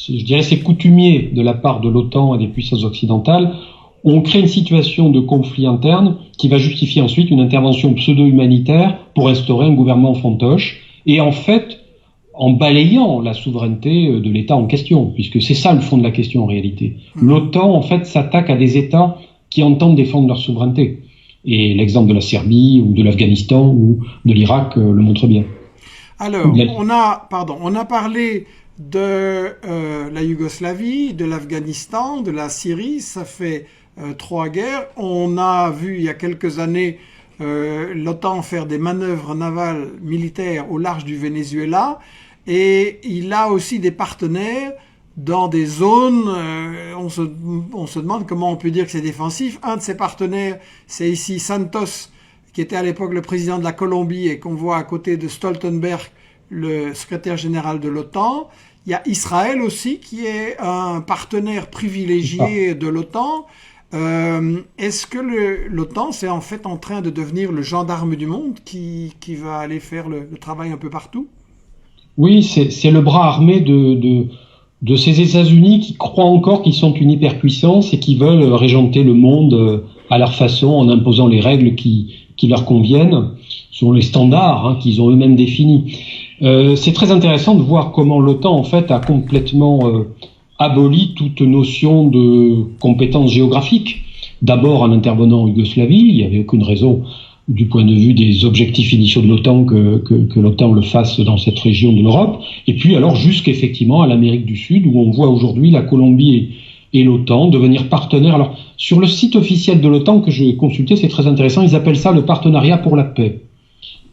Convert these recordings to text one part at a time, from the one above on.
je dirais, c'est coutumier de la part de l'OTAN et des puissances occidentales, on crée une situation de conflit interne qui va justifier ensuite une intervention pseudo-humanitaire pour instaurer un gouvernement fantoche, et en fait, en balayant la souveraineté de l'État en question, puisque c'est ça le fond de la question en réalité. L'OTAN, en fait, s'attaque à des États qui entendent défendre leur souveraineté. Et l'exemple de la Serbie ou de l'Afghanistan ou de l'Irak le montre bien. Alors, on a parlé de la Yougoslavie, de l'Afghanistan, de la Syrie, ça fait 3 guerres. On a vu il y a quelques années l'OTAN faire des manœuvres navales militaires au large du Venezuela, et il a aussi des partenaires dans des zones, on se demande comment on peut dire que c'est défensif. Un de ses partenaires, c'est ici Santos, qui était à l'époque le président de la Colombie et qu'on voit à côté de Stoltenberg, le secrétaire général de l'OTAN. Il y a Israël aussi, qui est un partenaire privilégié de l'OTAN. Est-ce que l'OTAN, c'est en fait en train de devenir le gendarme du monde qui va aller faire le travail un peu partout? Oui, c'est le bras armé de ces États-Unis qui croient encore qu'ils sont une hyperpuissance et qui veulent régenter le monde à leur façon en imposant les règles qui leur conviennent, selon les standards qu'ils ont eux-mêmes définis. C'est très intéressant de voir comment l'OTAN en fait a complètement aboli toute notion de compétence géographique. D'abord en intervenant en Yougoslavie, il n'y avait aucune raison du point de vue des objectifs initiaux de l'OTAN que l'OTAN le fasse dans cette région de l'Europe, et puis alors jusqu'effectivement à l'Amérique du Sud, où on voit aujourd'hui la Colombie et l'OTAN devenir partenaires. Alors, sur le site officiel de l'OTAN que j'ai consulté, c'est très intéressant, ils appellent ça le partenariat pour la paix.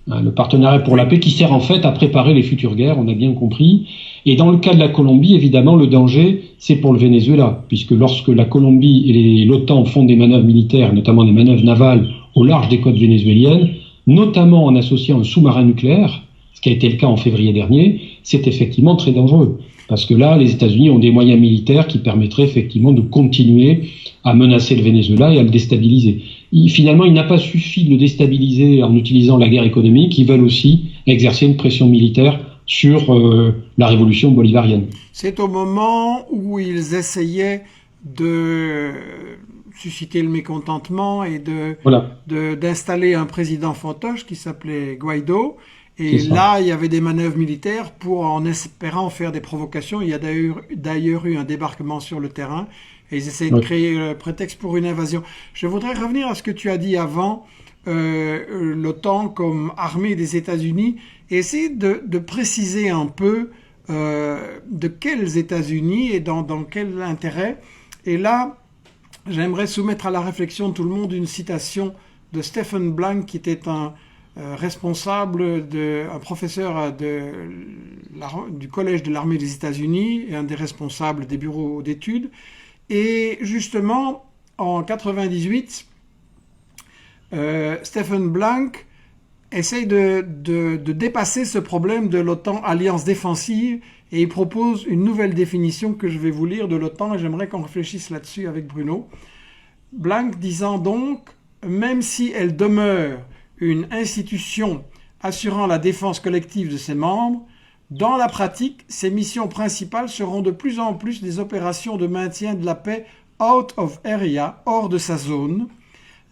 Le partenariat pour la paix qui sert en fait à préparer les futures guerres, on a bien compris. Et dans le cas de la Colombie, évidemment, le danger, c'est pour le Venezuela, puisque lorsque la Colombie et l'OTAN font des manœuvres militaires, notamment des manœuvres navales au large des côtes vénézuéliennes, notamment en associant un sous-marin nucléaire, ce qui a été le cas en février dernier, c'est effectivement très dangereux. Parce que là, les États-Unis ont des moyens militaires qui permettraient effectivement de continuer à menacer le Venezuela et à le déstabiliser. Finalement, il n'a pas suffi de le déstabiliser en utilisant la guerre économique, ils veulent aussi exercer une pression militaire sur la révolution bolivarienne. C'est au moment où ils essayaient de susciter le mécontentement et d'installer un président fantoche qui s'appelait Guaido. Et là, il y avait des manœuvres militaires en espérant faire des provocations. Il y a d'ailleurs eu un débarquement sur le terrain et ils essayaient de créer le prétexte pour une invasion. Je voudrais revenir à ce que tu as dit avant, l'OTAN comme armée des États-Unis, et essayer de préciser un peu de quels États-Unis et dans quel intérêt. Et là, j'aimerais soumettre à la réflexion de tout le monde une citation de Stephen Blank, qui était un professeur du Collège de l'armée des États-Unis et un des responsables des bureaux d'études. Et justement, en 98, Stephen Blank essaye de dépasser ce problème de l'OTAN alliance défensive, et il propose une nouvelle définition que je vais vous lire de l'OTAN, et j'aimerais qu'on réfléchisse là-dessus avec Bruno. Blank disant donc, même si elle demeure une institution assurant la défense collective de ses membres, dans la pratique, ses missions principales seront de plus en plus des opérations de maintien de la paix out of area, hors de sa zone.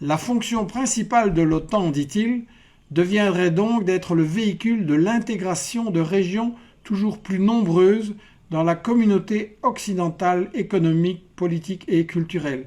La fonction principale de l'OTAN, dit-il, deviendrait donc d'être le véhicule de l'intégration de régions toujours plus nombreuses dans la communauté occidentale économique, politique et culturelle.